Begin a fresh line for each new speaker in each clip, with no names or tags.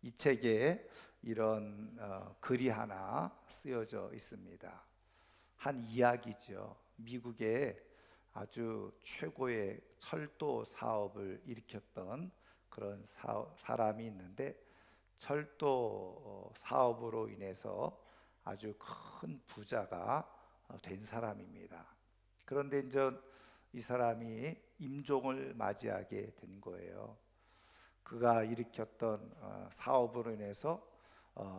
이 책에 이런 글이 하나 쓰여져 있습니다. 한 이야기죠. 미국의 아주 최고의 철도 사업을 일으켰던 그런 사람이 있는데, 철도 사업으로 인해서 아주 큰 부자가 된 사람입니다. 그런데 이제 이 사람이 임종을 맞이하게 된 거예요. 그가 일으켰던 사업으로 인해서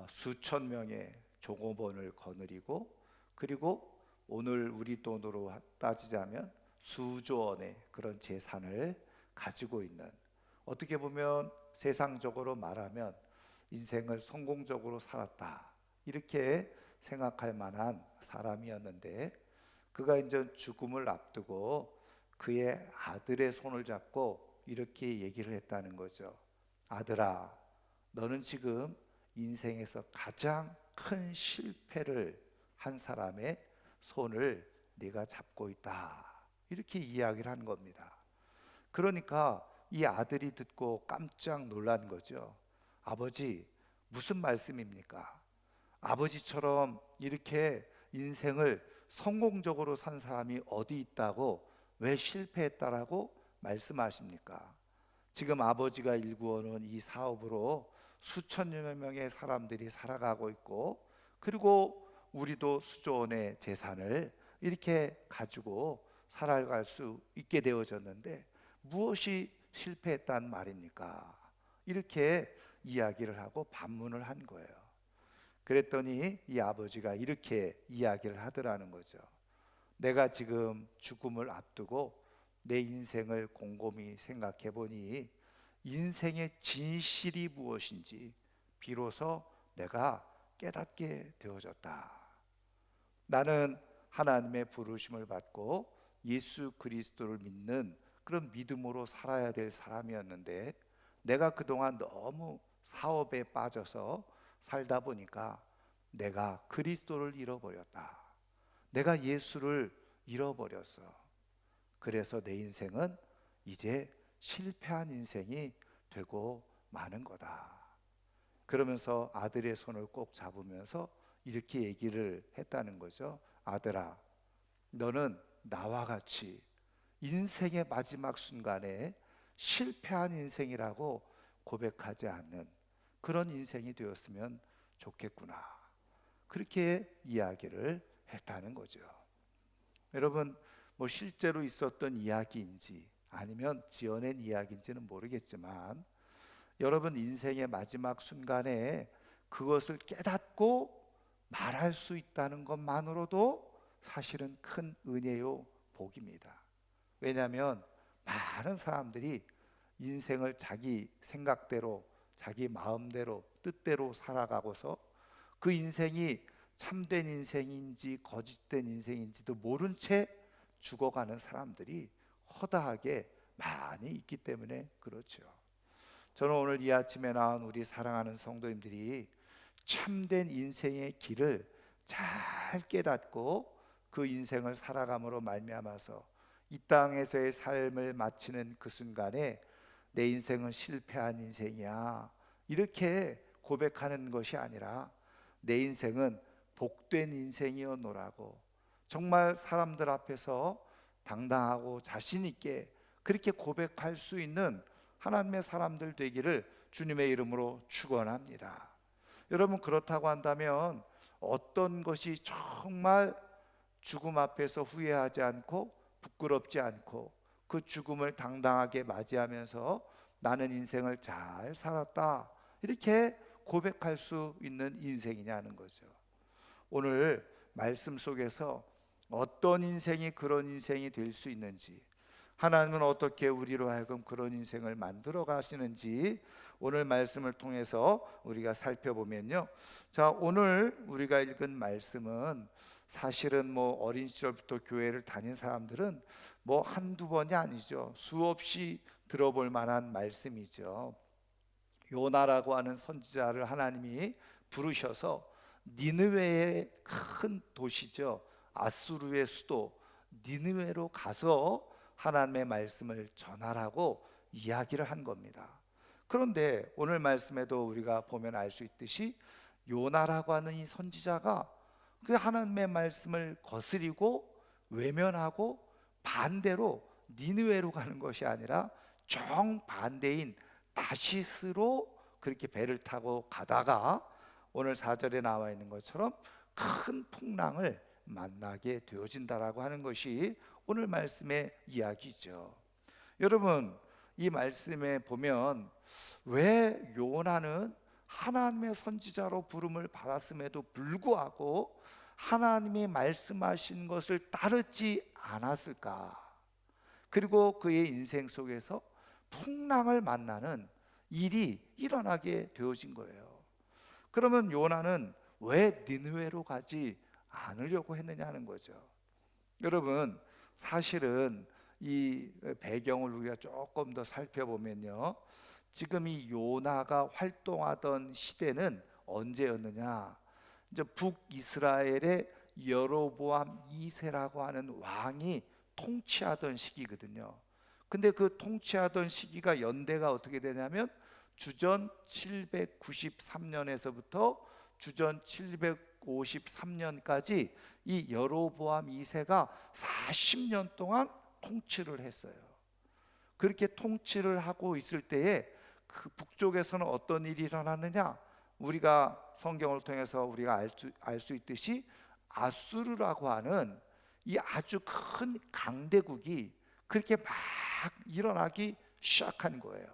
수천 명의 종업원을 거느리고, 그리고 오늘 우리 돈으로 따지자면 수조 원의 그런 재산을 가지고 있는, 어떻게 보면 세상적으로 말하면 인생을 성공적으로 살았다 이렇게 생각할 만한 사람이었는데, 그가 이제 죽음을 앞두고 그의 아들의 손을 잡고 이렇게 얘기를 했다는 거죠. 아들아, 너는 지금 인생에서 가장 큰 실패를 한 사람의 손을 네가 잡고 있다, 이렇게 이야기를 한 겁니다. 그러니까 이 아들이 듣고 깜짝 놀란 거죠. 아버지, 무슨 말씀입니까? 아버지처럼 이렇게 인생을 성공적으로 산 사람이 어디 있다고, 왜 실패했다라고 말씀하십니까? 지금 아버지가 일구어놓은 이 사업으로 수천여 명의 사람들이 살아가고 있고, 그리고 우리도 수조 원의 재산을 이렇게 가지고 살아갈 수 있게 되어졌는데 무엇이 실패했단 말입니까? 이렇게 이야기를 하고 반문을 한 거예요. 그랬더니 이 아버지가 이렇게 이야기를 하더라는 거죠. 내가 지금 죽음을 앞두고 내 인생을 곰곰이 생각해 보니 인생의 진실이 무엇인지 비로소 내가 깨닫게 되어졌다. 나는 하나님의 부르심을 받고 예수 그리스도를 믿는 그런 믿음으로 살아야 될 사람이었는데, 내가 그동안 너무 사업에 빠져서 살다 보니까 내가 그리스도를 잃어버렸다. 내가 예수를 잃어버렸어. 그래서 내 인생은 이제 실패한 인생이 되고 마는 거다. 그러면서 아들의 손을 꼭 잡으면서 이렇게 얘기를 했다는 거죠. 아들아, 너는 나와 같이 인생의 마지막 순간에 실패한 인생이라고 고백하지 않는 그런 인생이 되었으면 좋겠구나. 그렇게 이야기를 했다는 거죠. 여러분, 뭐 실제로 있었던 이야기인지 아니면 지어낸 이야기인지는 모르겠지만, 여러분 인생의 마지막 순간에 그것을 깨닫고 말할 수 있다는 것만으로도 사실은 큰 은혜요, 복입니다. 왜냐하면 많은 사람들이 인생을 자기 생각대로, 자기 마음대로, 뜻대로 살아가고서 그 인생이 참된 인생인지 거짓된 인생인지도 모른 채 죽어가는 사람들이 허다하게 많이 있기 때문에 그렇죠. 저는 오늘 이 아침에 나온 우리 사랑하는 성도님들이 참된 인생의 길을 잘 깨닫고 그 인생을 살아감으로 말미암아서 이 땅에서의 삶을 마치는 그 순간에 내 인생은 실패한 인생이야 이렇게 고백하는 것이 아니라, 내 인생은 복된 인생이었노라고 정말 사람들 앞에서 당당하고 자신 있게 그렇게 고백할 수 있는 하나님의 사람들 되기를 주님의 이름으로 축원합니다. 여러분, 그렇다고 한다면 어떤 것이 정말 죽음 앞에서 후회하지 않고 부끄럽지 않고 그 죽음을 당당하게 맞이하면서 나는 인생을 잘 살았다 이렇게 고백할 수 있는 인생이냐는 거죠. 오늘 말씀 속에서 어떤 인생이 그런 인생이 될 수 있는지, 하나님은 어떻게 우리로 하여금 그런 인생을 만들어 가시는지 오늘 말씀을 통해서 우리가 살펴보면요. 자, 오늘 우리가 읽은 말씀은 사실은 뭐 어린 시절부터 교회를 다닌 사람들은 뭐 한두 번이 아니죠. 수없이 들어볼 만한 말씀이죠. 요나라고 하는 선지자를 하나님이 부르셔서 니느웨의 큰 도시죠, 아수르의 수도 니느웨로 가서 하나님의 말씀을 전하라고 이야기를 한 겁니다. 그런데 오늘 말씀에도 우리가 보면 알 수 있듯이 요나라고 하는 이 선지자가 그 하나님의 말씀을 거스리고 외면하고 반대로 니느웨로 가는 것이 아니라 정반대인 다시스로 그렇게 배를 타고 가다가 오늘 4절에 나와 있는 것처럼 큰 풍랑을 만나게 되어진다라고 하는 것이 오늘 말씀의 이야기죠. 여러분, 이 말씀에 보면 왜 요나는 하나님의 선지자로 부름을 받았음에도 불구하고 하나님이 말씀하신 것을 따르지 않았을까? 그리고 그의 인생 속에서 풍랑을 만나는 일이 일어나게 되어진 거예요. 그러면 요나는 왜 니느웨로 가지 않으려고 했느냐 하는 거죠. 여러분, 사실은 이 배경을 우리가 조금 더 살펴보면요, 지금 이 요나가 활동하던 시대는 언제였느냐? 이제 북이스라엘의 여로보암 2세라고 하는 왕이 통치하던 시기거든요. 근데 그 통치하던 시기가 연대가 어떻게 되냐면 주전 793년에서부터 주전 753년까지 이 여로보암 2세가 40년 동안 통치를 했어요. 그렇게 통치를 하고 있을 때에 그 북쪽에서는 어떤 일이 일어났느냐? 우리가 성경을 통해서 우리가 알 수 있듯이 아수르라고 하는 이 아주 큰 강대국이 그렇게 막 일어나기 시작한 거예요.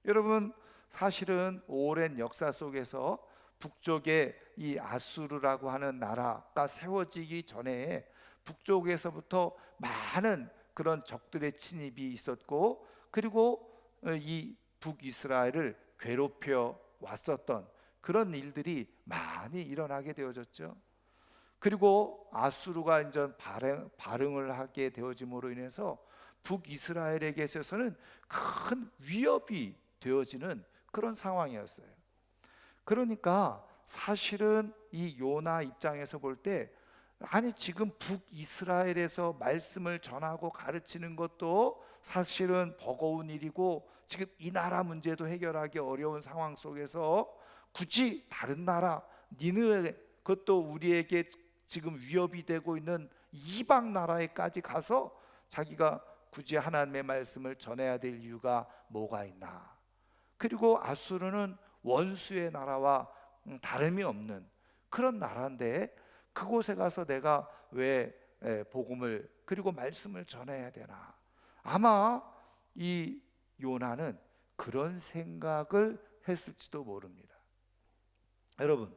여러분, 사실은 오랜 역사 속에서 북쪽에 이 아수르라고 하는 나라가 세워지기 전에 북쪽에서부터 많은 그런 적들의 침입이 있었고, 그리고 이 북이스라엘을 괴롭혀 왔었던 그런 일들이 많이 일어나게 되어졌죠. 그리고 아수르가 이제 발흥을 하게 되어짐으로 인해서 북이스라엘에게 있어서는 큰 위협이 되어지는 그런 상황이었어요. 그러니까 사실은 이 요나 입장에서 볼 때, 아니 지금 북이스라엘에서 말씀을 전하고 가르치는 것도 사실은 버거운 일이고, 지금 이 나라 문제도 해결하기 어려운 상황 속에서 굳이 다른 나라 니느웨, 그것도 우리에게 지금 위협이 되고 있는 이방 나라에까지 가서 자기가 굳이 하나님의 말씀을 전해야 될 이유가 뭐가 있나? 그리고 아수르는 원수의 나라와 다름이 없는 그런 나라인데 그곳에 가서 내가 왜 복음을 그리고 말씀을 전해야 되나? 아마 이 요나는 그런 생각을 했을지도 모릅니다. 여러분,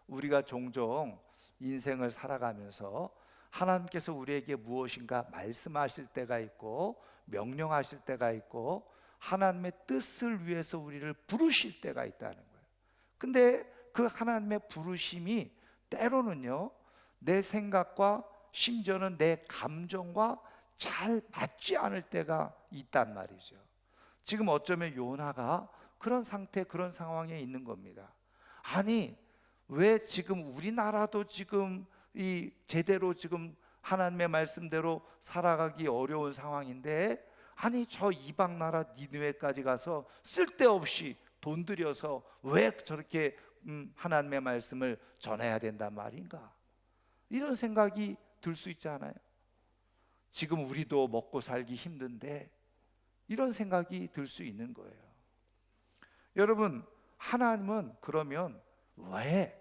우리가 종종 인생을 살아가면서 하나님께서 우리에게 무엇인가 말씀하실 때가 있고 명령하실 때가 있고 하나님의 뜻을 위해서 우리를 부르실 때가 있다는 거예요. 근데 그 하나님의 부르심이 때로는요, 내 생각과 심지어는 내 감정과 잘 맞지 않을 때가 있단 말이죠. 지금 어쩌면 요나가 그런 상태, 그런 상황에 있는 겁니다. 아니, 왜 지금 우리나라도 지금 이 제대로 지금 하나님의 말씀대로 살아가기 어려운 상황인데, 아니 저 이방 나라 니느웨까지 가서 쓸데없이 돈 들여서 왜 저렇게 하나님의 말씀을 전해야 된단 말인가? 이런 생각이 들 수 있잖아요. 지금 우리도 먹고 살기 힘든데 이런 생각이 들 수 있는 거예요. 여러분, 하나님은 그러면 왜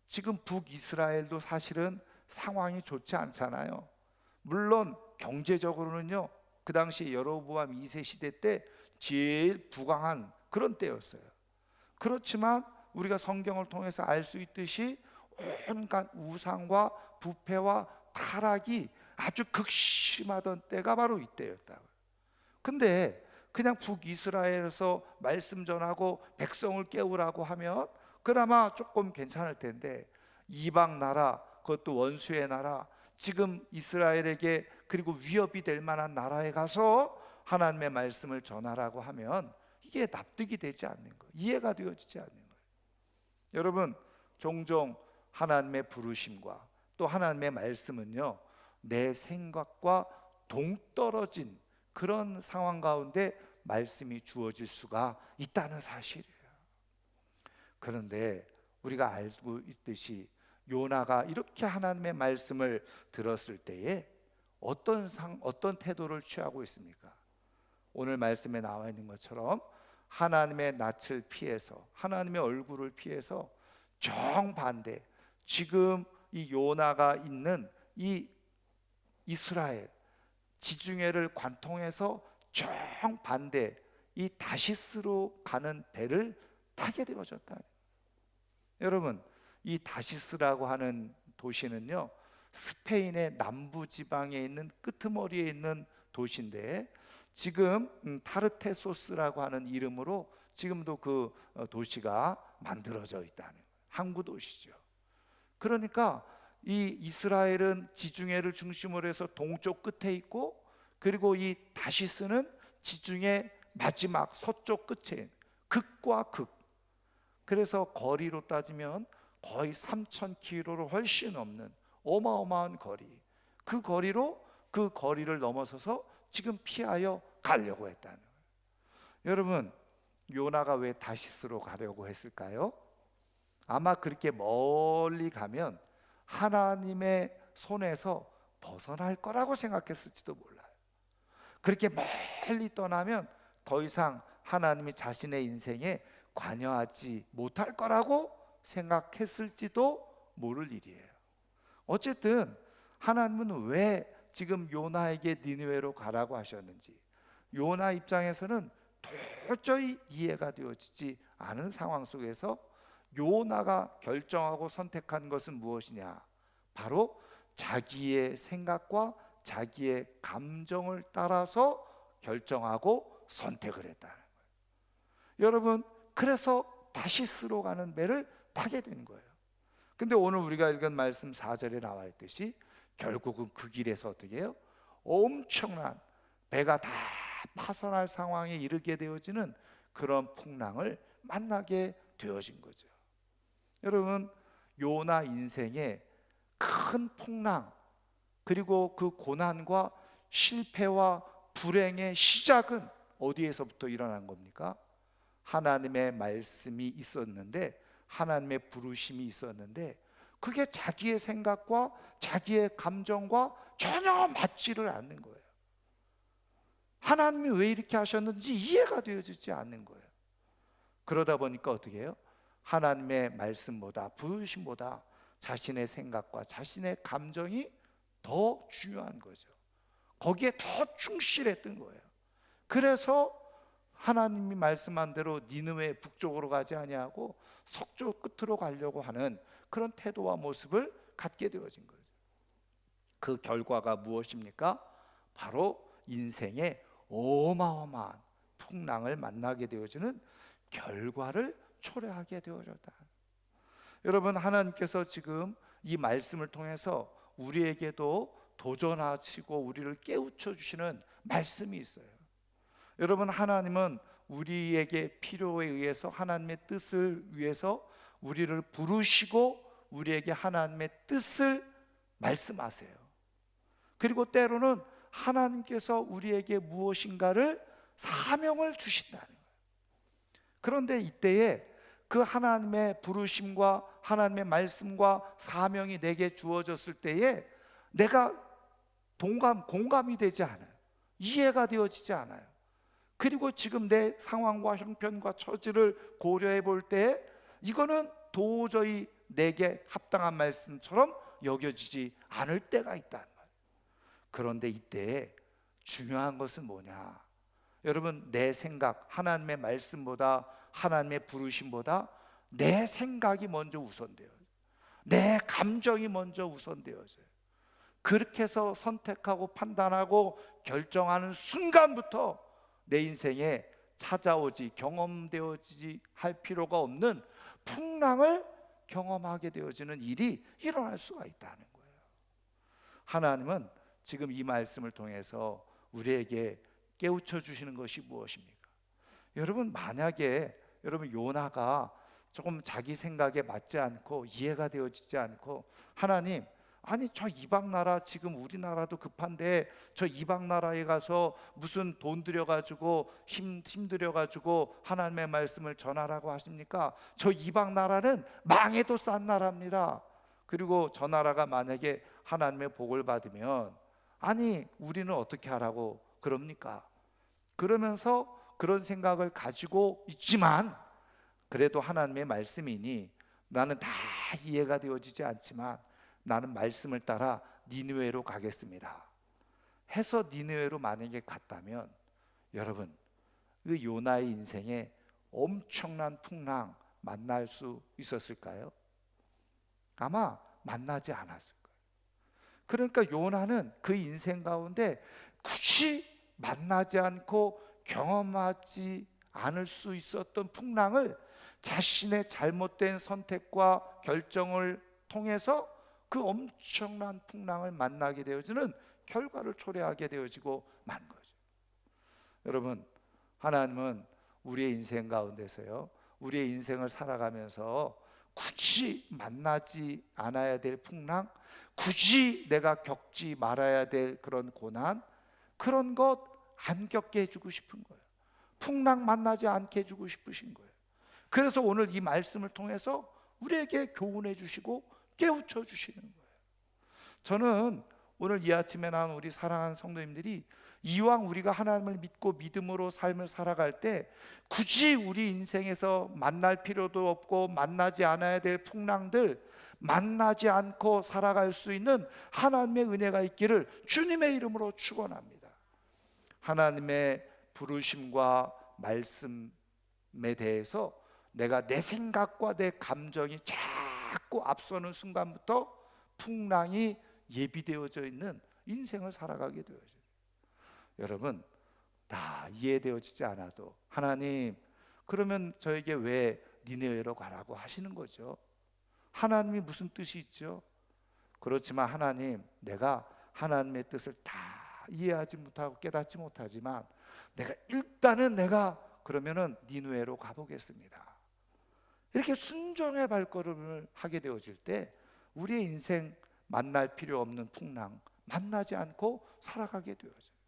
지금 북이스라엘도 사실은 상황이 좋지 않잖아요. 물론 경제적으로는요, 그 당시 여로보암 2세 시대 때 제일 부강한 그런 때였어요. 그렇지만 우리가 성경을 통해서 알 수 있듯이 온갖 우상과 부패와 타락이 아주 극심하던 때가 바로 이때였다고요. 근데 그냥 북이스라엘에서 말씀 전하고 백성을 깨우라고 하면 그나마 조금 괜찮을 텐데, 이방 나라, 그것도 원수의 나라, 지금 이스라엘에게 그리고 위협이 될 만한 나라에 가서 하나님의 말씀을 전하라고 하면 이게 납득이 되지 않는 거예요. 이해가 되어지지 않는 거예요. 여러분, 종종 하나님의 부르심과 또 하나님의 말씀은요, 내 생각과 동떨어진 그런 상황 가운데 말씀이 주어질 수가 있다는 사실이에요. 그런데 우리가 알고 있듯이 요나가 이렇게 하나님의 말씀을 들었을 때에 어떤 태도를 취하고 있습니까? 오늘 말씀에 나와 있는 것처럼 하나님의 낯을 피해서, 하나님의 얼굴을 피해서 정반대, 지금 이 요나가 있는 이 이스라엘 지중해를 관통해서 정반대 이 다시스로 가는 배를 타게 되어졌다. 여러분, 이 다시스라고 하는 도시는요, 스페인의 남부 지방에 있는 끄트머리에 있는 도시인데, 지금 타르테소스라고 하는 이름으로 지금도 그 도시가 만들어져 있다는 항구 도시죠. 그러니까 이 이스라엘은 지중해를 중심으로 해서 동쪽 끝에 있고, 그리고 이 다시스는 지중해 마지막 서쪽 끝에 극과 극. 그래서 거리로 따지면 거의 3,000km로 훨씬 넘는 어마어마한 거리. 그 거리를 넘어서서 지금 피하여 가려고 했다는 거예요. 여러분, 요나가 왜 다시스로 가려고 했을까요? 아마 그렇게 멀리 가면 하나님의 손에서 벗어날 거라고 생각했을지도 몰라요. 그렇게 멀리 떠나면 더 이상 하나님이 자신의 인생에 관여하지 못할 거라고 생각했을지도 모를 일이에요. 어쨌든 하나님은 왜 지금 요나에게 니느웨로 가라고 하셨는지, 요나 입장에서는 도저히 이해가 되어지지 않은 상황 속에서 요나가 결정하고 선택한 것은 무엇이냐? 바로 자기의 생각과 자기의 감정을 따라서 결정하고 선택을 했다는 거예요. 여러분, 그래서 다시스로 가는 배를 타게 된 거예요. 근데 오늘 우리가 읽은 말씀 4절에 나와 있듯이 결국은 그 길에서 어떻게 해요? 엄청난 배가 다 파손할 상황에 이르게 되어지는 그런 풍랑을 만나게 되어진 거죠. 여러분, 요나 인생의 큰 풍랑, 그리고 그 고난과 실패와 불행의 시작은 어디에서부터 일어난 겁니까? 하나님의 말씀이 있었는데, 하나님의 부르심이 있었는데, 그게 자기의 생각과 자기의 감정과 전혀 맞지를 않는 거예요. 하나님이 왜 이렇게 하셨는지 이해가 되어지지 않는 거예요. 그러다 보니까 어떻게 해요? 하나님의 말씀보다, 부르심보다 자신의 생각과 자신의 감정이 더 중요한 거죠. 거기에 더 충실했던 거예요. 그래서 하나님이 말씀한 대로 니느웨 북쪽으로 가지 아니하고 서쪽 끝으로 가려고 하는 그런 태도와 모습을 갖게 되어진 거죠. 그 결과가 무엇입니까? 바로 인생의 어마어마한 풍랑을 만나게 되어지는 결과를 초래하게 되어졌다. 여러분, 하나님께서 지금 이 말씀을 통해서 우리에게도 도전하시고 우리를 깨우쳐 주시는 말씀이 있어요. 여러분, 하나님은 우리에게 필요에 의해서 하나님의 뜻을 위해서 우리를 부르시고 우리에게 하나님의 뜻을 말씀하세요. 그리고 때로는 하나님께서 우리에게 무엇인가를 사명을 주신다는 거예요. 그런데 이때에 그 하나님의 부르심과 하나님의 말씀과 사명이 내게 주어졌을 때에 내가 공감이 되지 않아요. 이해가 되어지지 않아요. 그리고 지금 내 상황과 형편과 처지를 고려해 볼 때 이거는 도저히 내게 합당한 말씀처럼 여겨지지 않을 때가 있다는 거예요. 그런데 이때 중요한 것은 뭐냐? 여러분, 내 생각, 하나님의 말씀보다, 하나님의 부르심보다 내 생각이 먼저 우선돼요. 내 감정이 먼저 우선되어져요. 그렇게 해서 선택하고 판단하고 결정하는 순간부터 내 인생에 찾아오지, 경험되어지지 할 필요가 없는 풍랑을 경험하게 되어지는 일이 일어날 수가 있다는 거예요. 하나님은 지금 이 말씀을 통해서 우리에게 깨우쳐 주시는 것이 무엇입니까? 여러분, 만약에 여러분 요나가 조금 자기 생각에 맞지 않고 이해가 되어지지 않고, 하나님, 아니 저 이방 나라 지금 우리나라도 급한데 저 이방 나라에 가서 무슨 돈 들여가지고 힘들여가지고 하나님의 말씀을 전하라고 하십니까? 저 이방 나라는 망해도 싼 나라입니다. 그리고 저 나라가 만약에 하나님의 복을 받으면 아니 우리는 어떻게 하라고 그럽니까? 그러면서 그런 생각을 가지고 있지만 그래도 하나님의 말씀이니 나는 다 이해가 되어지지 않지만 나는 말씀을 따라 니느웨로 가겠습니다 해서 니느웨로 만약에 갔다면 여러분 그 요나의 인생에 엄청난 풍랑 만날 수 있었을까요? 아마 만나지 않았을 거예요. 그러니까 요나는 그 인생 가운데 굳이 만나지 않고 경험하지 않을 수 있었던 풍랑을 자신의 잘못된 선택과 결정을 통해서 그 엄청난 풍랑을 만나게 되어지는 결과를 초래하게 되어지고 만 거죠. 여러분, 하나님은 우리의 인생 가운데서요, 우리의 인생을 살아가면서 굳이 만나지 않아야 될 풍랑, 굳이 내가 겪지 말아야 될 그런 고난, 그런 것 안 겪게 해주고 싶은 거예요. 풍랑 만나지 않게 해주고 싶으신 거예요. 그래서 오늘 이 말씀을 통해서 우리에게 교훈해 주시고 깨우쳐 주시는 거예요. 저는 오늘 이 아침에 나온 우리 사랑하는 성도님들이 이왕 우리가 하나님을 믿고 믿음으로 삶을 살아갈 때 굳이 우리 인생에서 만날 필요도 없고 만나지 않아야 될 풍랑들 만나지 않고 살아갈 수 있는 하나님의 은혜가 있기를 주님의 이름으로 축원합니다. 하나님의 부르심과 말씀에 대해서 내가 내 생각과 내 감정이 자꾸 앞서는 순간부터 풍랑이 예비되어져 있는 인생을 살아가게 되어져요. 여러분, 다 이해되어지지 않아도 하나님, 그러면 저에게 왜 니느웨로 가라고 하시는 거죠? 하나님이 무슨 뜻이 있죠? 그렇지만 하나님, 내가 하나님의 뜻을 다 이해하지 못하고 깨닫지 못하지만 내가 그러면은 니느웨로 가보겠습니다. 이렇게 순종의 발걸음을 하게 되어질 때 우리의 인생 만날 필요 없는 풍랑 만나지 않고 살아가게 되어져요.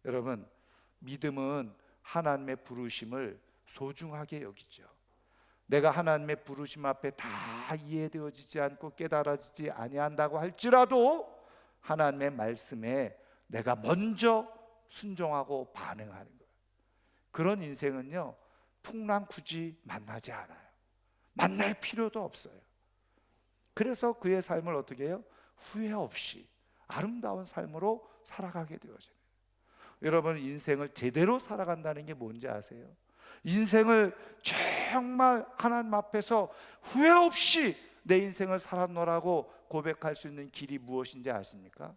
여러분, 믿음은 하나님의 부르심을 소중하게 여기죠. 내가 하나님의 부르심 앞에 다 이해되어지지 않고 깨달아지지 아니한다고 할지라도 하나님의 말씀에 내가 먼저 순종하고 반응하는 거예요. 그런 인생은요, 풍랑 굳이 만나지 않아요. 만날 필요도 없어요. 그래서 그의 삶을 어떻게 해요? 후회 없이 아름다운 삶으로 살아가게 되어져요. 여러분, 인생을 제대로 살아간다는 게 뭔지 아세요? 인생을 정말 하나님 앞에서 후회 없이 내 인생을 살았노라고 고백할 수 있는 길이 무엇인지 아십니까?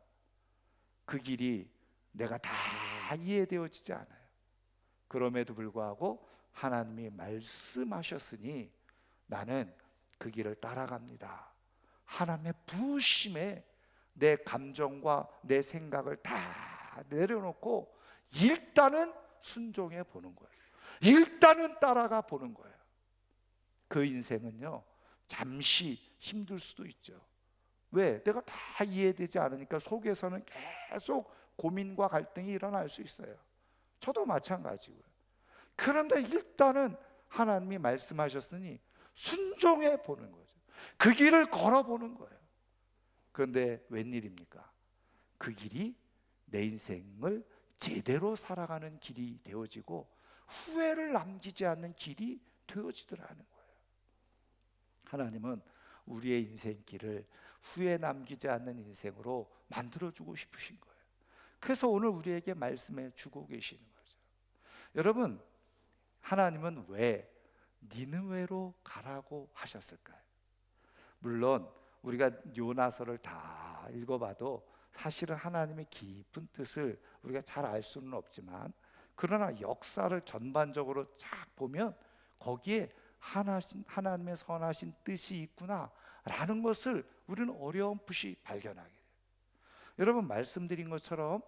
그 길이 내가 다 이해되어지지 않아요. 그럼에도 불구하고 하나님이 말씀하셨으니 나는 그 길을 따라갑니다. 하나님의 부심에 내 감정과 내 생각을 다 내려놓고 일단은 순종해 보는 거예요. 일단은 따라가 보는 거예요. 그 인생은요, 잠시 힘들 수도 있죠. 왜? 내가 다 이해되지 않으니까 속에서는 계속 고민과 갈등이 일어날 수 있어요. 저도 마찬가지고요. 그런데 일단은 하나님이 말씀하셨으니 순종해 보는 거죠. 그 길을 걸어보는 거예요. 그런데 웬일입니까? 그 길이 내 인생을 제대로 살아가는 길이 되어지고 후회를 남기지 않는 길이 되어지더라는 거예요. 하나님은 우리의 인생길을 후회 남기지 않는 인생으로 만들어주고 싶으신 거예요. 그래서 오늘 우리에게 말씀해 주고 계시는 거죠. 여러분, 하나님은 왜 니느웨로 가라고 하셨을까요? 물론 우리가 요나서를 다 읽어봐도 사실은 하나님의 깊은 뜻을 우리가 잘 알 수는 없지만, 그러나 역사를 전반적으로 쫙 보면 거기에 하나님의 선하신 뜻이 있구나라는 것을 우리는 어렴풋이 발견하게 돼요. 여러분, 말씀드린 것처럼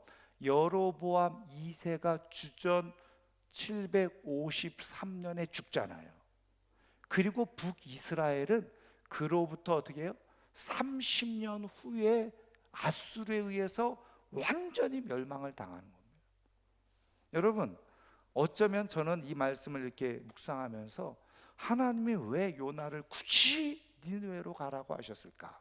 여로보암 2세가 주전 753년에 죽잖아요. 그리고 북이스라엘은 그로부터 어떻게 해요? 30년 후에 앗수르에 의해서 완전히 멸망을 당하는 겁니다. 여러분, 어쩌면 저는 이 말씀을 이렇게 묵상하면서 하나님이 왜 요나를 굳이 니느웨로 가라고 하셨을까?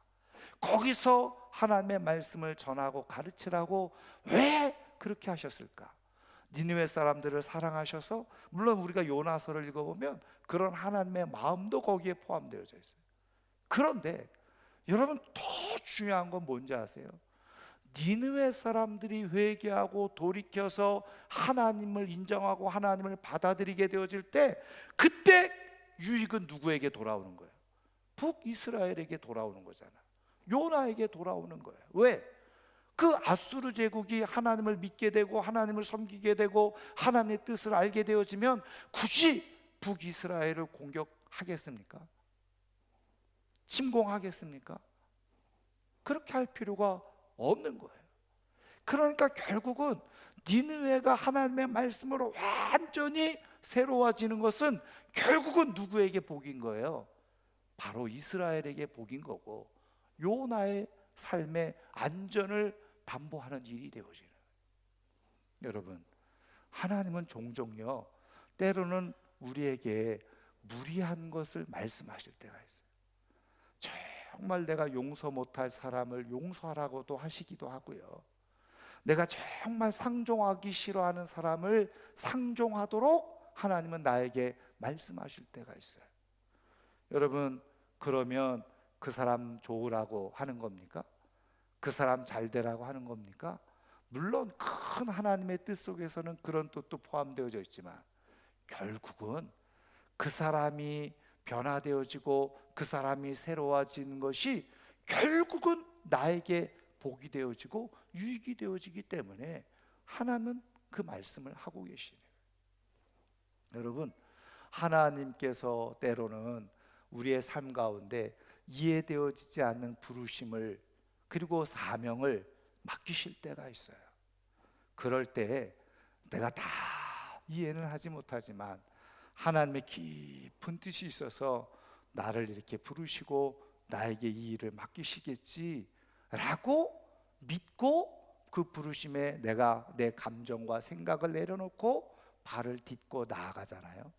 거기서 하나님의 말씀을 전하고 가르치라고 왜 그렇게 하셨을까? 니느웨 사람들을 사랑하셔서, 물론 우리가 요나서를 읽어보면 그런 하나님의 마음도 거기에 포함되어져 있어요. 그런데 여러분, 더 중요한 건 뭔지 아세요? 니느웨 사람들이 회개하고 돌이켜서 하나님을 인정하고 하나님을 받아들이게 되어질 때, 그때 유익은 누구에게 돌아오는 거예요? 북이스라엘에게 돌아오는 거잖아. 요나에게 돌아오는 거예요. 왜? 그 아수르 제국이 하나님을 믿게 되고 하나님을 섬기게 되고 하나님의 뜻을 알게 되어지면 굳이 북이스라엘을 공격하겠습니까? 침공하겠습니까? 그렇게 할 필요가 없는 거예요. 그러니까 결국은 니느웨가 하나님의 말씀으로 완전히 새로워지는 것은 결국은 누구에게 복인 거예요? 바로 이스라엘에게 복인 거고, 요나의 삶의 안전을 담보하는 일이 되어지는 거예요. 여러분, 하나님은 종종요, 때로는 우리에게 무리한 것을 말씀하실 때가 있어요. 정말 내가 용서 못할 사람을 용서하라고도 하시기도 하고요, 내가 정말 상종하기 싫어하는 사람을 상종하도록 하나님은 나에게 말씀하실 때가 있어요. 여러분, 그러면 그 사람 좋으라고 하는 겁니까? 그 사람 잘 되라고 하는 겁니까? 물론 큰 하나님의 뜻 속에서는 그런 뜻도 포함되어져 있지만, 결국은 그 사람이 변화되어지고 그 사람이 새로워지는 것이 결국은 나에게 복이 되어지고 유익이 되어지기 때문에 하나님은 그 말씀을 하고 계시네요. 여러분, 하나님께서 때로는 우리의 삶 가운데 이해되어지지 않는 부르심을 그리고 사명을 맡기실 때가 있어요. 그럴 때 내가 다 이해는 하지 못하지만 하나님의 깊은 뜻이 있어서 나를 이렇게 부르시고 나에게 이 일을 맡기시겠지라고 믿고 그 부르심에 내가 내 감정과 생각을 내려놓고 발을 딛고 나아가잖아요.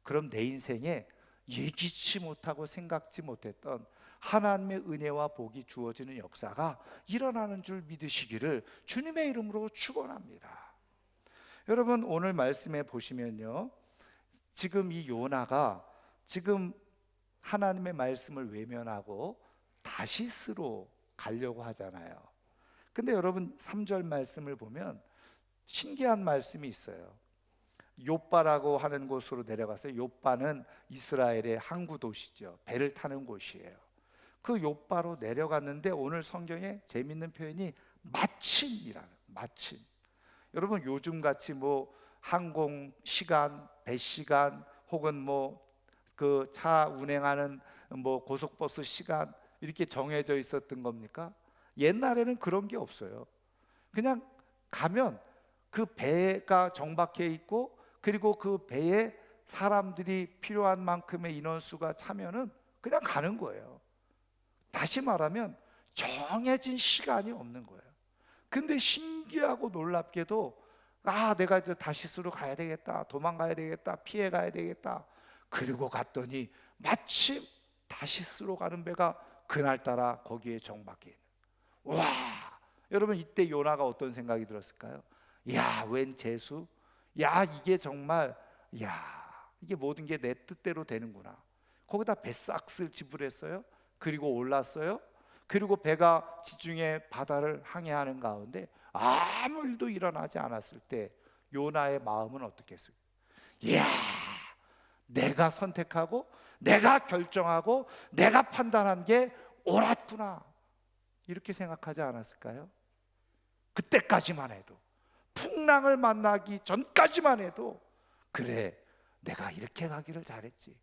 그럼 내 인생에 예기치 못하고 생각지 못했던 하나님의 은혜와 복이 주어지는 역사가 일어나는 줄 믿으시기를 주님의 이름으로 축원합니다. 여러분, 오늘 말씀에 보시면요, 지금 이 요나가 지금 하나님의 말씀을 외면하고 다시스로 가려고 하잖아요. 근데 여러분, 3절 말씀을 보면 신기한 말씀이 있어요. 요빠라고 하는 곳으로 내려가서, 요빠는 이스라엘의 항구 도시죠. 배를 타는 곳이에요. 그 요빠로 내려갔는데 오늘 성경에 재밌는 표현이 마침이라는, 마침. 여러분, 요즘같이 뭐 항공 시간, 배 시간, 혹은 뭐 그 차 운행하는 뭐 고속버스 시간 이렇게 정해져 있었던 겁니까? 옛날에는 그런 게 없어요. 그냥 가면 그 배가 정박해 있고, 그리고 그 배에 사람들이 필요한 만큼의 인원수가 차면은 그냥 가는 거예요. 다시 말하면 정해진 시간이 없는 거예요. 근데 신기하고 놀랍게도, 내가 이제 다시스로 가야 되겠다, 도망가야 되겠다, 피해 가야 되겠다, 그리고 갔더니 마침 다시스로 가는 배가 그날따라 거기에 정박해 있는. 와, 여러분, 이때 요나가 어떤 생각이 들었을까요? 야, 웬 재수? 야, 이게 정말, 야, 이게 모든 게 내 뜻대로 되는구나. 거기다 뱃삭을 지불했어요. 그리고 올랐어요. 그리고 배가 지중해 바다를 항해하는 가운데 아무 일도 일어나지 않았을 때 요나의 마음은 어떻겠어요? 이야, 내가 선택하고 내가 결정하고 내가 판단한 게 옳았구나, 이렇게 생각하지 않았을까요? 그때까지만 해도, 풍랑을 만나기 전까지만 해도, 그래, 내가 이렇게 가기를 잘했지.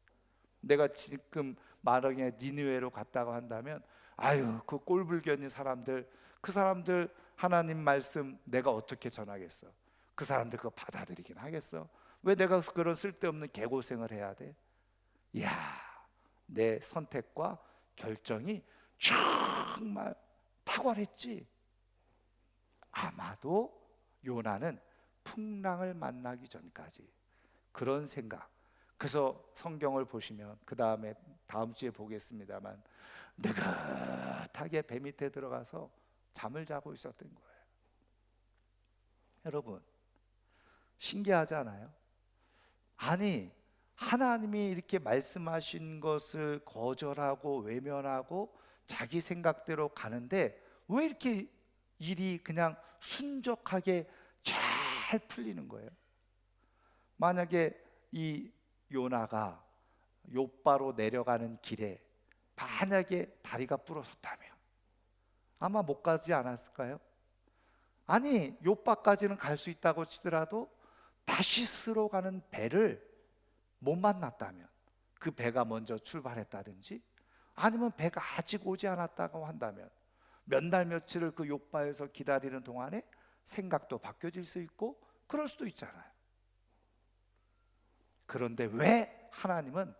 내가 지금 만약에 니느웨로 갔다고 한다면, 아유, 그 꼴불견인 사람들, 그 사람들 하나님 말씀 내가 어떻게 전하겠어? 그 사람들 그거 받아들이긴 하겠어? 왜 내가 그런 쓸데없는 개고생을 해야 돼? 이야, 내 선택과 결정이 정말 탁월했지. 아마도 요나는 풍랑을 만나기 전까지 그런 생각. 그래서 성경을 보시면 그 다음에 다음 주에 보겠습니다만 느긋하게 배 밑에 들어가서 잠을 자고 있었던 거예요. 여러분, 신기하지 않아요? 아니, 하나님이 이렇게 말씀하신 것을 거절하고 외면하고 자기 생각대로 가는데 왜 이렇게 일이 그냥 순적하게 잘 풀리는 거예요? 만약에 이 요나가 욥바로 내려가는 길에 만약에 다리가 부러졌다면 아마 못 가지 않았을까요? 아니, 욥바까지는 갈 수 있다고 치더라도 다시스로 가는 배를 못 만났다면, 그 배가 먼저 출발했다든지 아니면 배가 아직 오지 않았다고 한다면 몇 날 며칠을 그 욥바에서 기다리는 동안에 생각도 바뀌어질 수 있고 그럴 수도 있잖아요. 그런데 왜 하나님은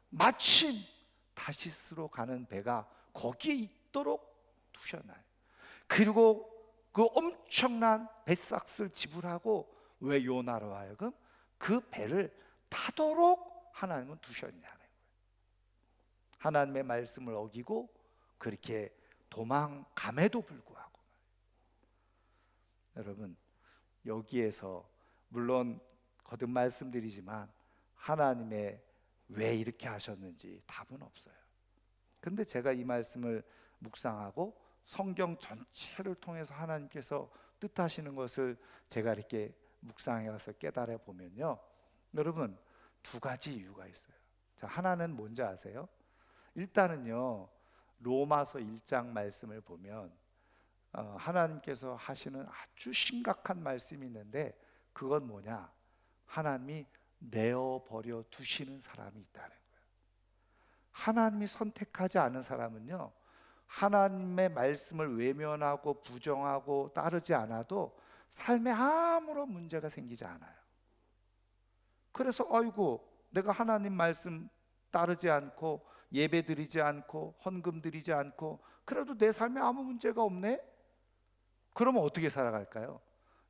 마침 다시스로 가는 배가 거기에 있도록 두셨나요? 그리고 그 엄청난 배삭스를 지불하고 왜 요나로 하여금 그 배를 타도록 하나님은 두셨냐는 거예요. 하나님의 말씀을 어기고 그렇게 도망감에도 불구하고, 여러분, 여기에서 물론 거듭 말씀드리지만 하나님의 왜 이렇게 하셨는지 답은 없어요. 근데 제가 이 말씀을 묵상하고 성경 전체를 통해서 하나님께서 뜻하시는 것을 제가 이렇게 묵상해 와서 깨달아 보면요, 여러분, 두 가지 이유가 있어요. 자, 하나는 뭔지 아세요? 일단은요, 로마서 1장 말씀을 보면 하나님께서 하시는 아주 심각한 말씀이 있는데 그건 뭐냐? 하나님이 내어버려 두시는 사람이 있다는 거예요. 하나님이 선택하지 않은 사람은요, 하나님의 말씀을 외면하고 부정하고 따르지 않아도 삶에 아무런 문제가 생기지 않아요. 그래서 아이고, 내가 하나님 말씀 따르지 않고 예배 드리지 않고 헌금 드리지 않고 그래도 내 삶에 아무 문제가 없네? 그러면 어떻게 살아갈까요?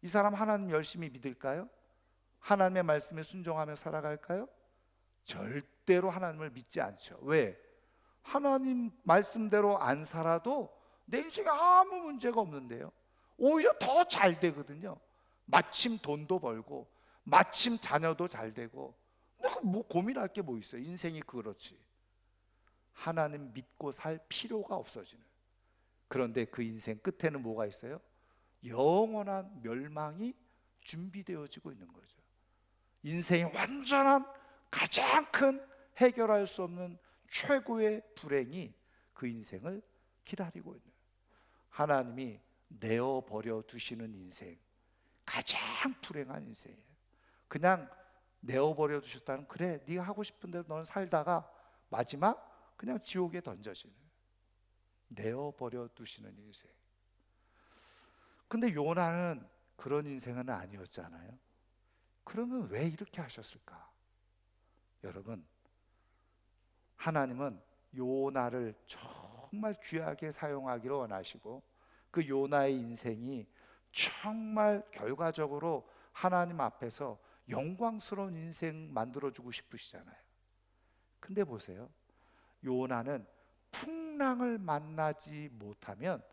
이 사람 하나님 열심히 믿을까요? 하나님의 말씀에 순종하며 살아갈까요? 절대로 하나님을 믿지 않죠. 왜? 하나님 말씀대로 안 살아도 내 인생에 아무 문제가 없는데요, 오히려 더 잘 되거든요. 마침 돈도 벌고 마침 자녀도 잘 되고 내가 뭐 고민할 게 뭐 있어요? 인생이 그렇지. 하나님 믿고 살 필요가 없어지는. 그런데 그 인생 끝에는 뭐가 있어요? 영원한 멸망이 준비되어지고 있는 거죠. 인생의 완전한 가장 큰 해결할 수 없는 최고의 불행이 그 인생을 기다리고 있는, 하나님이 내어버려 두시는 인생, 가장 불행한 인생이에요. 그냥 내어버려 두셨다는, 그래 네가 하고 싶은 대로 너는 살다가 마지막 그냥 지옥에 던져지는, 내어버려 두시는 인생. 근데 요나는 그런 인생은 아니었잖아요. 그러면 왜 이렇게 하셨을까? 여러분, 하나님은 요나를 정말 귀하게 사용하기를 원하시고 그 요나의 인생이 정말 결과적으로 하나님 앞에서 영광스러운 인생 만들어주고 싶으시잖아요. 근데 보세요, 요나는 풍랑을 만나지 못하면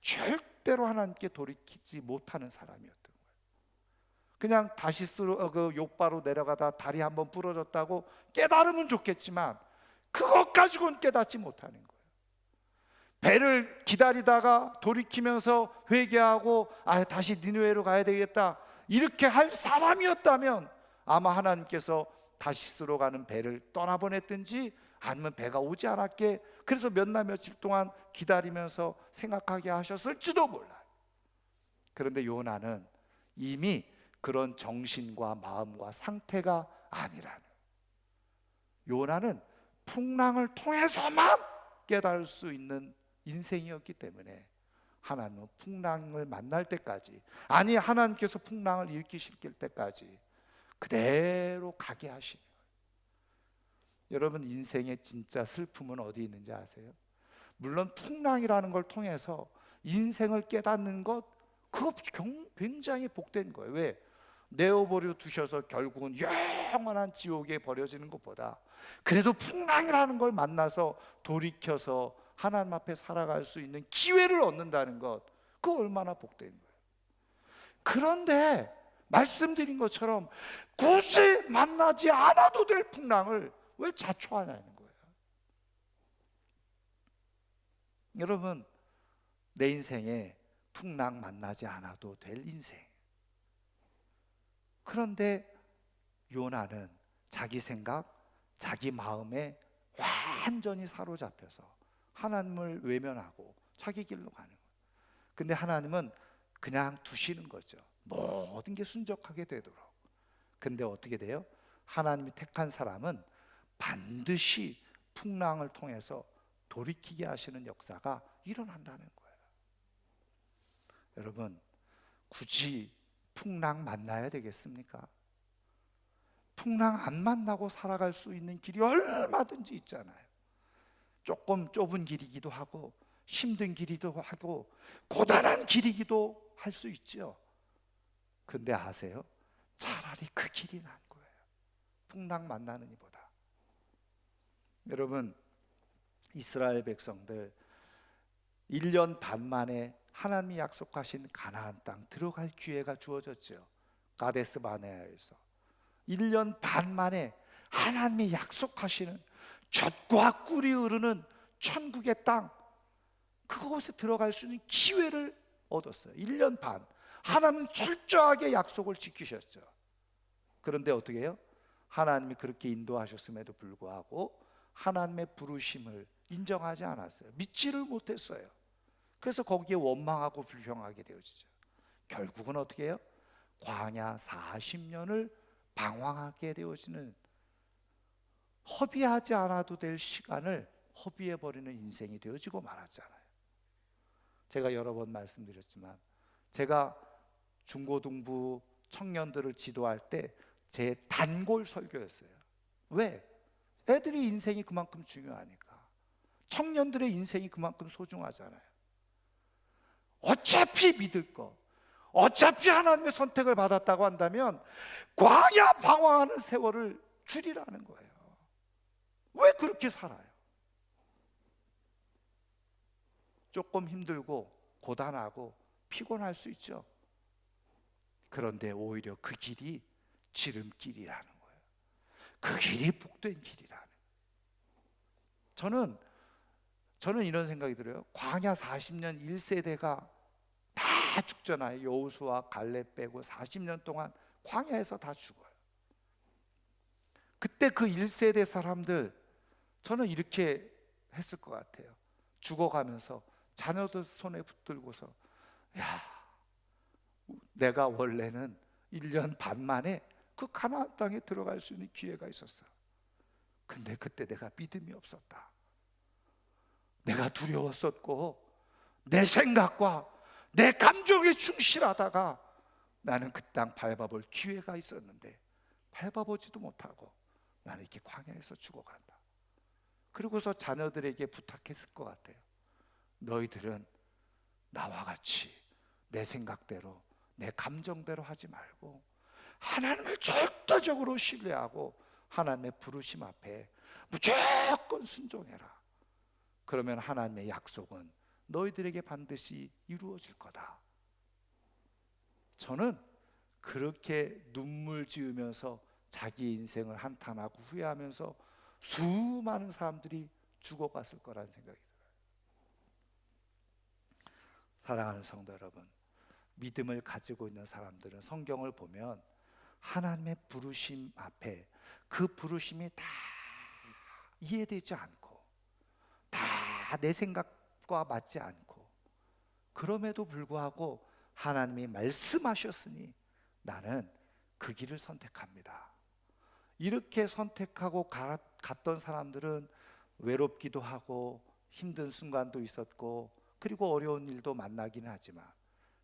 절대로 하나님께 돌이키지 못하는 사람이었던 거예요. 그냥 다시스로 그 욥바로 내려가다 다리 한번 부러졌다고 깨달으면 좋겠지만 그것 가지고는 깨닫지 못하는 거예요. 배를 기다리다가 돌이키면서 회개하고 다시 니느웨로 가야 되겠다 이렇게 할 사람이었다면 아마 하나님께서 다시스로 가는 배를 떠나보냈든지 아니면 배가 오지 않았게 그래서 몇 날 며칠 동안 기다리면서 생각하게 하셨을지도 몰라요. 그런데 요나는 이미 그런 정신과 마음과 상태가 아니라는, 요나는 풍랑을 통해서만 깨달을 수 있는 인생이었기 때문에 하나님은 풍랑을 만날 때까지, 아니 하나님께서 풍랑을 일으키실 때까지 그대로 가게 하시는 거예요. 여러분, 인생의 진짜 슬픔은 어디 있는지 아세요? 물론 풍랑이라는 걸 통해서 인생을 깨닫는 것, 그거 굉장히 복된 거예요. 왜? 내어버려 두셔서 결국은 영원한 지옥에 버려지는 것보다 그래도 풍랑이라는 걸 만나서 돌이켜서 하나님 앞에 살아갈 수 있는 기회를 얻는다는 것, 그거 얼마나 복된 거예요. 그런데 말씀드린 것처럼 굳이 만나지 않아도 될 풍랑을 왜 자초하냐는 거예요. 여러분, 내 인생에 풍랑 만나지 않아도 될 인생. 그런데 요나는 자기 생각, 자기 마음에 완전히 사로잡혀서 하나님을 외면하고 자기 길로 가는 거예요. 근데 하나님은 그냥 두시는 거죠. 모든 게 순적하게 되도록. 근데 어떻게 돼요? 하나님이 택한 사람은 반드시 풍랑을 통해서 돌이키게 하시는 역사가 일어난다는 거예요. 여러분, 굳이 풍랑 만나야 되겠습니까? 풍랑 안 만나고 살아갈 수 있는 길이 얼마든지 있잖아요. 조금 좁은 길이기도 하고 힘든 길이기도 하고 고단한 길이기도 할 수 있죠. 근데 아세요? 차라리 그 길이 나은 거예요. 풍랑 만나는 이보다. 여러분, 이스라엘 백성들 1년 반 만에 하나님이 약속하신 가나안 땅 들어갈 기회가 주어졌죠. 가데스 바네아에서 1년 반 만에 하나님이 약속하시는 젖과 꿀이 흐르는 천국의 땅, 그곳에 들어갈 수 있는 기회를 얻었어요. 1년 반 하나님은 철저하게 약속을 지키셨죠. 그런데 어떻게 해요? 하나님이 그렇게 인도하셨음에도 불구하고 하나님의 부르심을 인정하지 않았어요. 믿지를 못했어요. 그래서 거기에 원망하고 불평하게 되어지죠. 결국은 어떻게 해요? 광야 40년을 방황하게 되어지는, 허비하지 않아도 될 시간을 허비해버리는 인생이 되어지고 말았잖아요. 제가 여러 번 말씀드렸지만 제가 중고등부 청년들을 지도할 때 제 단골 설교였어요. 왜? 애들이 인생이 그만큼 중요하니까. 청년들의 인생이 그만큼 소중하잖아요. 어차피 믿을 거, 어차피 하나님의 선택을 받았다고 한다면 광야 방황하는 세월을 줄이라는 거예요. 왜 그렇게 살아요? 조금 힘들고 고단하고 피곤할 수 있죠. 그런데 오히려 그 길이 지름길이라는 거예요. 그 길이 복된 길이라는 거예요. 저는 이런 생각이 들어요. 광야 40년 1세대가 다 죽잖아요. 여호수아 갈렙 빼고 40년 동안 광야에서 다 죽어요. 그때 그 1세대 사람들, 저는 이렇게 했을 것 같아요. 죽어가면서 자녀들 손에 붙들고서, 야, 내가 원래는 1년 반 만에 그 가나안 땅에 들어갈 수 있는 기회가 있었어. 근데 그때 내가 믿음이 없었다. 내가 두려웠었고 내 생각과 내 감정에 충실하다가 나는 그 땅 밟아볼 기회가 있었는데 밟아보지도 못하고 나는 이렇게 광야에서 죽어간다. 그리고서 자녀들에게 부탁했을 것 같아요. 너희들은 나와 같이 내 생각대로 내 감정대로 하지 말고 하나님을 절대적으로 신뢰하고 하나님의 부르심 앞에 무조건 순종해라. 그러면 하나님의 약속은 너희들에게 반드시 이루어질 거다. 저는 그렇게 눈물 지으면서 자기 인생을 한탄하고 후회하면서 수많은 사람들이 죽어갔을 거라는 생각이 들어요. 사랑하는 성도 여러분, 믿음을 가지고 있는 사람들은 성경을 보면 하나님의 부르심 앞에 그 부르심이 다 이해되지 않고 다 내 생각과 맞지 않고, 그럼에도 불구하고 하나님이 말씀하셨으니 나는 그 길을 선택합니다. 이렇게 선택하고 갔던 사람들은 외롭기도 하고 힘든 순간도 있었고 그리고 어려운 일도 만나기는 하지만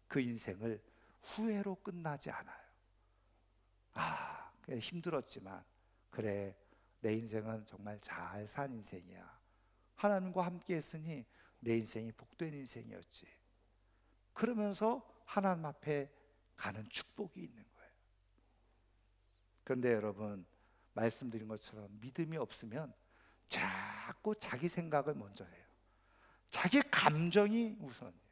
그 인생을 후회로 끝나지 않아요. 힘들었지만 그래, 내 인생은 정말 잘 산 인생이야. 하나님과 함께 했으니 내 인생이 복된 인생이었지. 그러면서 하나님 앞에 가는 축복이 있는 거예요. 그런데 여러분, 말씀드린 것처럼 믿음이 없으면 자꾸 자기 생각을 먼저 해요. 자기 감정이 우선이에요.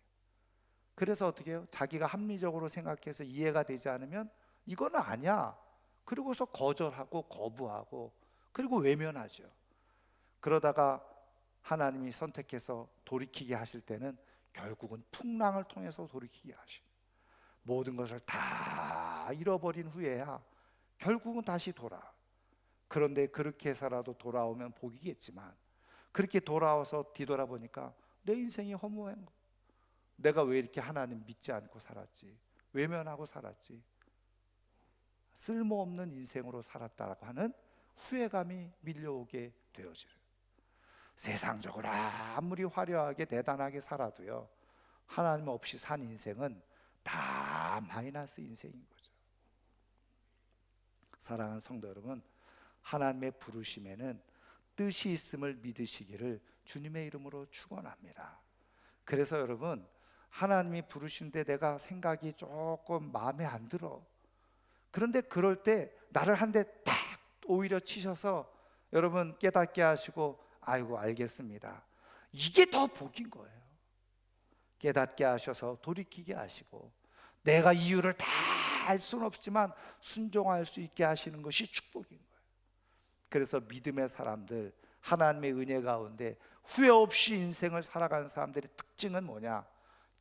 그래서 어떻게 해요? 자기가 합리적으로 생각해서 이해가 되지 않으면 이거는 아니야. 그리고서 거절하고 거부하고 그리고 외면하죠. 그러다가 하나님이 선택해서 돌이키게 하실 때는 결국은 풍랑을 통해서 돌이키게 하시고, 모든 것을 다 잃어버린 후에야 결국은 다시 돌아. 그런데 그렇게 해서라도 돌아오면 복이겠지만, 그렇게 돌아와서 뒤돌아보니까 내 인생이 허무한 거. 내가 왜 이렇게 하나님 믿지 않고 살았지? 외면하고 살았지? 쓸모없는 인생으로 살았다라고 하는 후회감이 밀려오게 되어져요. 세상적으로 아무리 화려하게 대단하게 살아도요, 하나님 없이 산 인생은 다 마이너스 인생인 거죠. 사랑하는 성도 여러분, 하나님의 부르심에는 뜻이 있음을 믿으시기를 주님의 이름으로 축원합니다. 그래서 여러분, 하나님이 부르시는데 내가 생각이 조금 마음에 안 들어. 그런데 그럴 때 나를 한 대 탁 오히려 치셔서 여러분 깨닫게 하시고, 아이고 알겠습니다, 이게 더 복인 거예요. 깨닫게 하셔서 돌이키게 하시고, 내가 이유를 다 알 수는 없지만 순종할 수 있게 하시는 것이 축복인 거예요. 그래서 믿음의 사람들, 하나님의 은혜 가운데 후회 없이 인생을 살아가는 사람들의 특징은 뭐냐?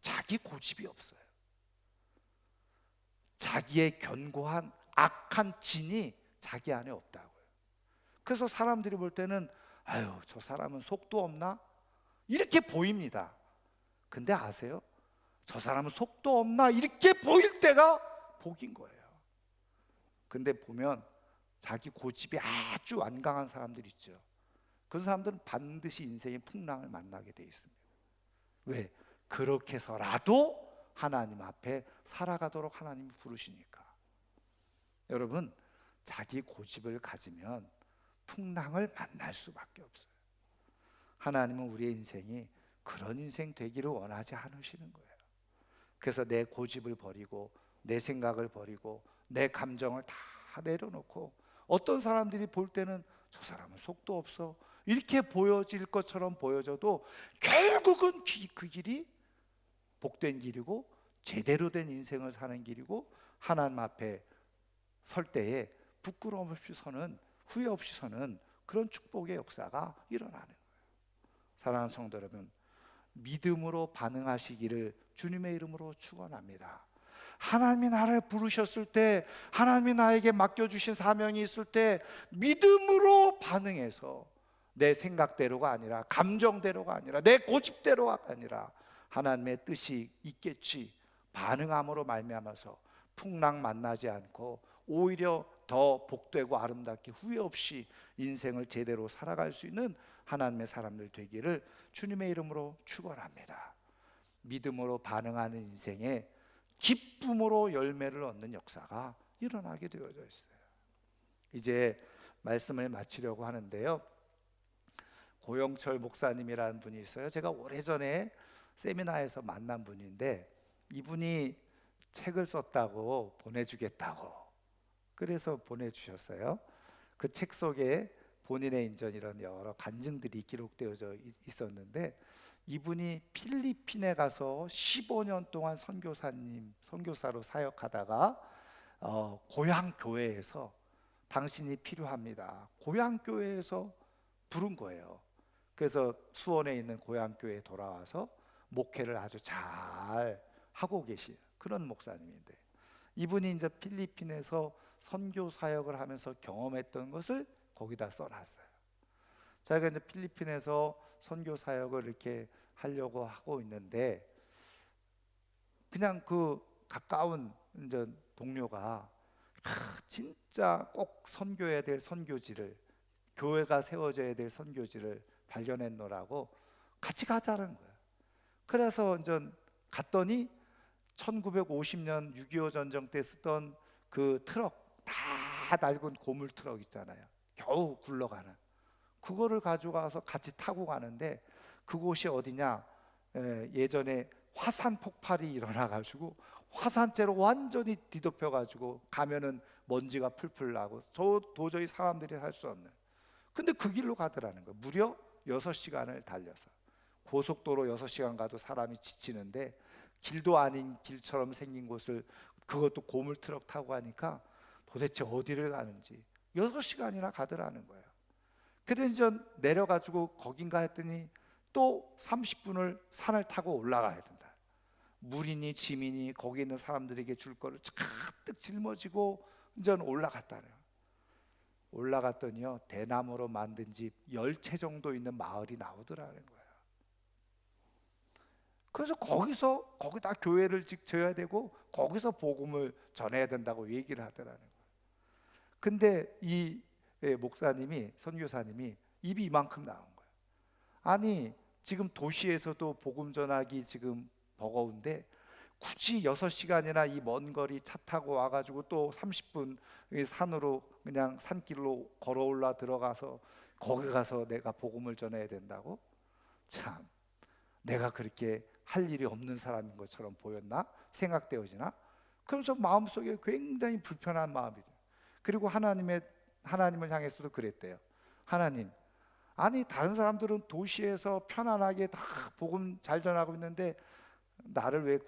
자기 고집이 없어요. 자기의 견고한 악한 진이 자기 안에 없다고요. 그래서 사람들이 볼 때는 아유, 저 사람은 속도 없나? 이렇게 보입니다. 근데 아세요? 저 사람은 속도 없나? 이렇게 보일 때가 복인 거예요. 근데 보면 자기 고집이 아주 완강한 사람들 있죠. 그 사람들은 반드시 인생의 풍랑을 만나게 돼 있습니다. 왜? 그렇게 해서라도 하나님 앞에 살아가도록 하나님이 부르시니까. 여러분, 자기 고집을 가지면 풍랑을 만날 수밖에 없어요. 하나님은 우리의 인생이 그런 인생 되기를 원하지 않으시는 거예요. 그래서 내 고집을 버리고 내 생각을 버리고 내 감정을 다 내려놓고, 어떤 사람들이 볼 때는 저 사람은 속도 없어 이렇게 보여질 것처럼 보여져도 결국은 그 길이 복된 길이고 제대로 된 인생을 사는 길이고, 하나님 앞에 설 때에 부끄러움 없이 서는, 후회 없이 서는 그런 축복의 역사가 일어나는 거예요. 사랑하는 성도 여러분, 믿음으로 반응하시기를 주님의 이름으로 축원합니다. 하나님이 나를 부르셨을 때, 하나님이 나에게 맡겨주신 사명이 있을 때 믿음으로 반응해서 내 생각대로가 아니라, 감정대로가 아니라, 내 고집대로가 아니라 하나님의 뜻이 있겠지 반응함으로 말미암아서 풍랑 만나지 않고 오히려 더 복되고 아름답게 후회 없이 인생을 제대로 살아갈 수 있는 하나님의 사람들 되기를 주님의 이름으로 축원합니다. 믿음으로 반응하는 인생에 기쁨으로 열매를 얻는 역사가 일어나게 되어져 있어요. 이제 말씀을 마치려고 하는데요, 고영철 목사님이라는 분이 있어요. 제가 오래전에 세미나에서 만난 분인데, 이분이 책을 썼다고 보내주겠다고 그래서 보내주셨어요. 그 책 속에 본인의 인전 이런 여러 간증들이 기록되어져 있었는데, 이분이 필리핀에 가서 15년 동안 선교사로 사역하다가 고향 교회에서 당신이 필요합니다, 고향 교회에서 부른 거예요. 그래서 수원에 있는 고향 교회에 돌아와서 목회를 아주 잘 하고 계신 그런 목사님인데, 이분이 이제 필리핀에서 선교 사역을 하면서 경험했던 것을 거기다 써놨어요. 자기가 이제 필리핀에서 선교 사역을 이렇게 하려고 하고 있는데, 그냥 그 가까운 이제 동료가 진짜 꼭 선교해야 될 선교지를, 교회가 세워져야 될 선교지를 발견했노라고 같이 가자는 거예요. 그래서 이제 갔더니 1950년 6.25 전쟁 때 쓰던 그 트럭, 다 낡은 고물 트럭 있잖아요. 겨우 굴러가는 그거를 가져가서 같이 타고 가는데 그곳이 어디냐? 예전에 화산 폭발이 일어나가지고 화산재로 완전히 뒤덮여가지고 가면은 먼지가 풀풀 나고 도저히 사람들이 살 수 없는. 근데 그 길로 가더라는 거예요. 무려 6시간을 달려서. 고속도로 6시간 가도 사람이 지치는데 길도 아닌 길처럼 생긴 곳을, 그것도 고물 트럭 타고 가니까 도대체 어디를 가는지 6시간이나 가더라는 거예요. 그래서 이제 내려가지고 거긴가 했더니 또 30분을 산을 타고 올라가야 된다. 물이니 짐이니 거기 있는 사람들에게 줄 거를 가득 짊어지고 이제 올라갔다네요. 올라갔더니요, 대나무로 만든 집 10채 정도 있는 마을이 나오더라는 거예요. 그래서 거기다 교회를 지어야 되고 거기서 복음을 전해야 된다고 얘기를 하더라는 거예요. 근데 이 목사님이, 선교사님이 입이 이만큼 나온 거예요. 아니, 지금 도시에서도 복음 전하기 지금 버거운데 굳이 6시간이나 이 먼 거리 차 타고 와가지고 또 30분 산으로 그냥 산길로 걸어 올라 들어가서 거기 가서 내가 복음을 전해야 된다고? 참, 내가 그렇게 할 일이 없는 사람인 것처럼 보였나? 생각되어지나? 그러면서 마음속에 굉장히 불편한 마음이 들어요. 그리고 하나님을 향해서도 그랬대요. 하나님, 아니 다른 사람들은 도시에서 편안하게 다 복음 잘 전하고 있는데 나를 왜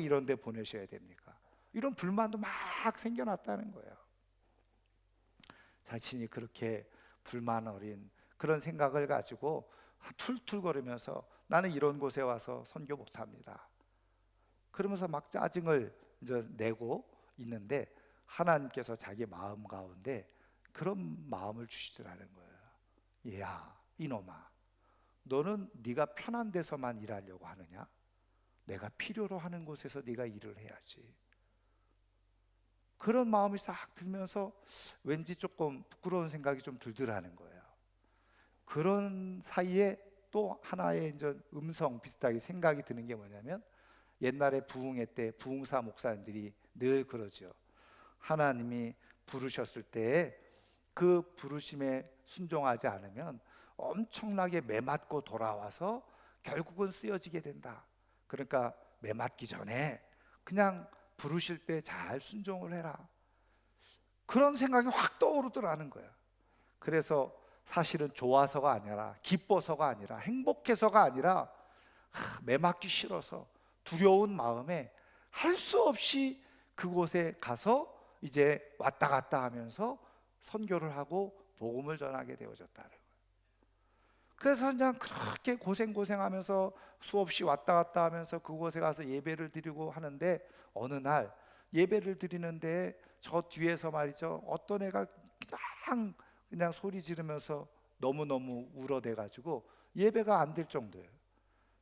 이런 데 보내셔야 됩니까? 이런 불만도 막 생겨났다는 거예요. 자신이 그렇게 불만 어린 그런 생각을 가지고 툴툴거리면서 나는 이런 곳에 와서 선교 못합니다. 그러면서 막 짜증을 이제 내고 있는데 하나님께서 자기 마음 가운데 그런 마음을 주시더라는 거예요. 얘야, 이놈아, 너는 네가 편한 데서만 일하려고 하느냐? 내가 필요로 하는 곳에서 네가 일을 해야지. 그런 마음이 싹 들면서 왠지 조금 부끄러운 생각이 좀 들더라는 거예요. 그런 사이에 또 하나의 이제 음성 비슷하게 생각이 드는 게 뭐냐면, 옛날에 부흥회 때 부흥사 목사님들이 늘 그러죠. 하나님이 부르셨을 때 그 부르심에 순종하지 않으면 엄청나게 매맞고 돌아와서 결국은 쓰여지게 된다. 그러니까 매맞기 전에 그냥 부르실 때 잘 순종을 해라. 그런 생각이 확 떠오르더라는 거야. 그래서 사실은 좋아서가 아니라, 기뻐서가 아니라, 행복해서가 아니라 매맞기 싫어서 두려운 마음에 할 수 없이 그곳에 가서 이제 왔다 갔다 하면서 선교를 하고 복음을 전하게 되어졌다는 거예요. 그래서 그냥 그렇게 고생하면서 수없이 왔다 갔다 하면서 그곳에 가서 예배를 드리고 하는데, 어느 날 예배를 드리는데 저 뒤에서 말이죠, 어떤 애가 그냥 소리 지르면서 너무너무 울어대가지고 예배가 안 될 정도예요.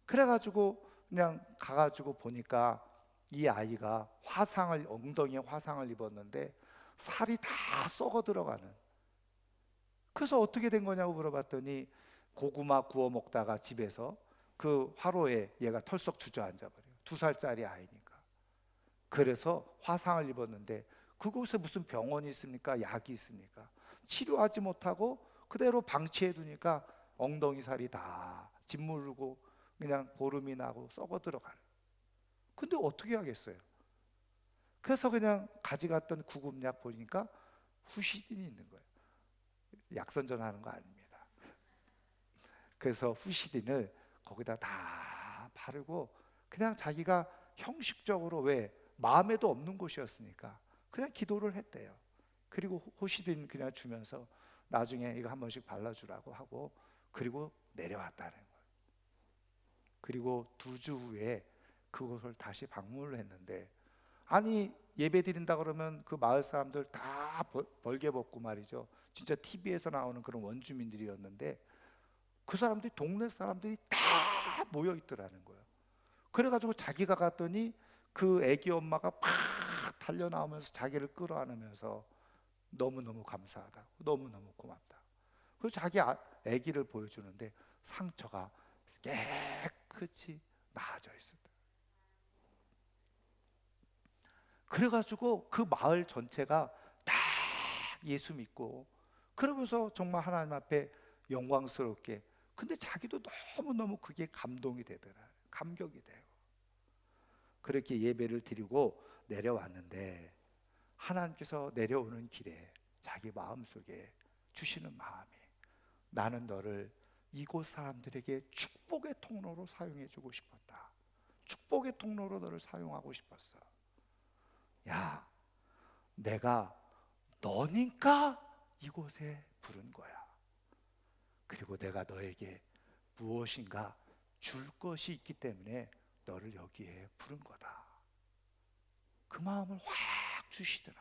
그래가지고 그냥 가가지고 보니까 이 아이가 엉덩이에 화상을 입었는데 살이 다 썩어 들어가는. 그래서 어떻게 된 거냐고 물어봤더니 고구마 구워 먹다가 집에서 그 화로에 얘가 털썩 주저앉아 버려요. 2살짜리 아이니까. 그래서 화상을 입었는데 그곳에 무슨 병원이 있습니까? 약이 있습니까? 치료하지 못하고 그대로 방치해 두니까 엉덩이 살이 다 짓무르고 그냥 보름이 나고 썩어 들어가는. 근데 어떻게 하겠어요? 그래서 그냥 가져갔던 구급약 보니까 후시딘이 있는 거예요. 약선전하는 거 아닙니다. 그래서 후시딘을 거기다 다 바르고 그냥 자기가 형식적으로, 왜 마음에도 없는 곳이었으니까 그냥 기도를 했대요. 그리고 후시딘 그냥 주면서 나중에 이거 한 번씩 발라주라고 하고 그리고 내려왔다는 거예요. 그리고 2주 후에 그곳을 다시 방문을 했는데, 아니 예배 드린다 그러면 그 마을 사람들 다 벌게 벗고 말이죠, 진짜 TV에서 나오는 그런 원주민들이었는데 그 사람들이, 동네 사람들이 다 모여 있더라는 거예요. 그래가지고 자기가 갔더니 그 애기 엄마가 팍 달려 나오면서 자기를 끌어안으면서 너무너무 감사하다, 너무너무 고맙다. 그래서 자기 애기를 보여주는데 상처가 깨끗이 나아져 있었다. 그래가지고 그 마을 전체가 다 예수 믿고 그러면서 정말 하나님 앞에 영광스럽게, 근데 자기도 너무너무 그게 감동이 되더라. 감격이 돼요. 그렇게 예배를 드리고 내려왔는데 하나님께서 내려오는 길에 자기 마음속에 주시는 마음이, 나는 너를 이곳 사람들에게 축복의 통로로 사용해 주고 싶었다. 축복의 통로로 너를 사용하고 싶었어. 야, 내가 너니까 이곳에 부른 거야. 그리고 내가 너에게 무엇인가 줄 것이 있기 때문에 너를 여기에 부른 거다. 그 마음을 확 주시더라.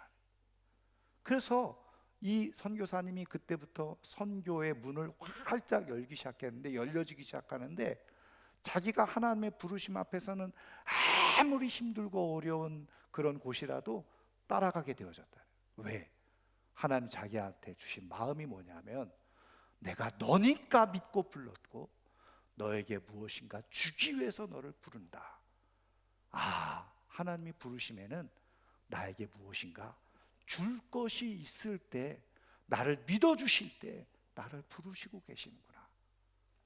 그래서 이 선교사님이 그때부터 선교의 문을 활짝 열기 시작했는데, 열려지기 시작하는데, 자기가 하나님의 부르심 앞에서는 아무리 힘들고 어려운 그런 곳이라도 따라가게 되어졌다. 왜? 하나님 자기한테 주신 마음이 뭐냐면, 내가 너니까 믿고 불렀고 너에게 무엇인가 주기 위해서 너를 부른다. 아, 하나님이 부르심에는 나에게 무엇인가 줄 것이 있을 때, 나를 믿어주실 때 나를 부르시고 계시는구나.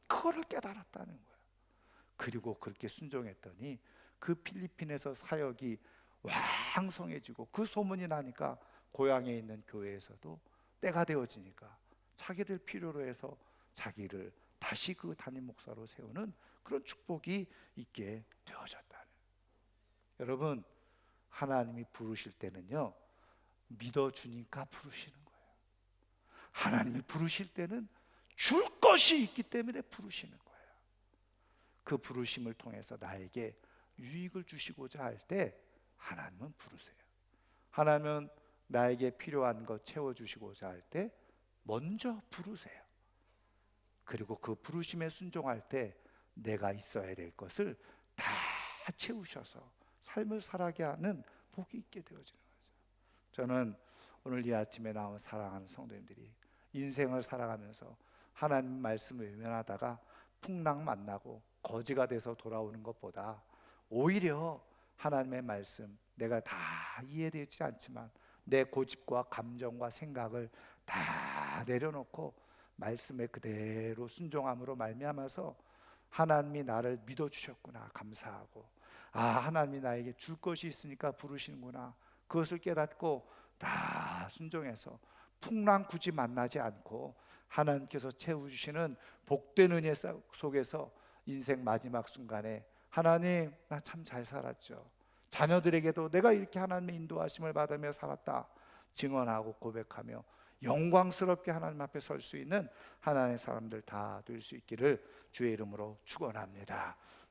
그거를 깨달았다는 거예요. 그리고 그렇게 순종했더니 그 필리핀에서 사역이 왕성해지고, 그 소문이 나니까 고향에 있는 교회에서도 때가 되어지니까 자기를 필요로 해서 자기를 다시 그 담임 목사로 세우는 그런 축복이 있게 되어졌다는. 여러분, 하나님이 부르실 때는요, 믿어주니까 부르시는 거예요. 하나님이 부르실 때는 줄 것이 있기 때문에 부르시는 거예요. 그 부르심을 통해서 나에게 유익을 주시고자 할 때 하나님은 부르세요. 하나님은 나에게 필요한 것 채워주시고자 할 때 먼저 부르세요. 그리고 그 부르심에 순종할 때 내가 있어야 될 것을 다 채우셔서 삶을 살아가게 하는 복이 있게 되어지는 거죠. 저는 오늘 이 아침에 나온 사랑하는 성도님들이 인생을 살아가면서 하나님 말씀을 외면하다가 풍랑 만나고 거지가 돼서 돌아오는 것보다, 오히려 하나님의 말씀, 내가 다 이해되지 않지만 내 고집과 감정과 생각을 다 내려놓고 말씀에 그대로 순종함으로 말미암아서 하나님이 나를 믿어주셨구나 감사하고, 아, 하나님이 나에게 줄 것이 있으니까 부르시는구나, 그것을 깨닫고 다 순종해서 풍랑 굳이 만나지 않고 하나님께서 채워주시는 복된 은혜 속에서 인생 마지막 순간에 하나님, 나 참 잘 살았죠, 자녀들에게도 내가 이렇게 하나님의 인도하심을 받으며 살았다 증언하고 고백하며 영광스럽게 하나님 앞에 설 수 있는 하나님의 사람들 다 될 수 있기를 주의 이름으로 축원합니다.